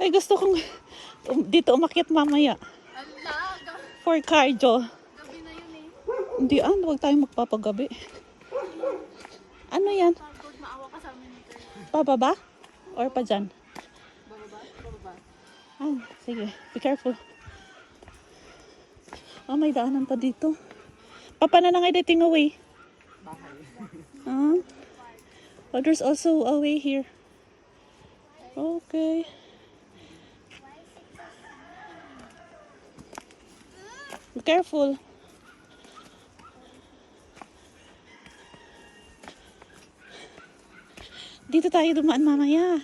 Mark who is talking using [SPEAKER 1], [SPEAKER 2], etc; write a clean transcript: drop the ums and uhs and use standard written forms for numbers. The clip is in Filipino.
[SPEAKER 1] Ay, gusto kong dito umakyat mamaya. For cardio.
[SPEAKER 2] Gabi na yun eh.
[SPEAKER 1] Hindi huwag tayong magpapagabi. Ano yan?
[SPEAKER 2] Pagod, maawa ka sa amin nito.
[SPEAKER 1] Pababa? Or pa dyan?
[SPEAKER 2] Bababa.
[SPEAKER 1] Sige. Be careful. May daanan pa dito. Paano na nga dating away? Oh, there's also a way here. Okay. Be careful. Dito tayo dumaan mamaya.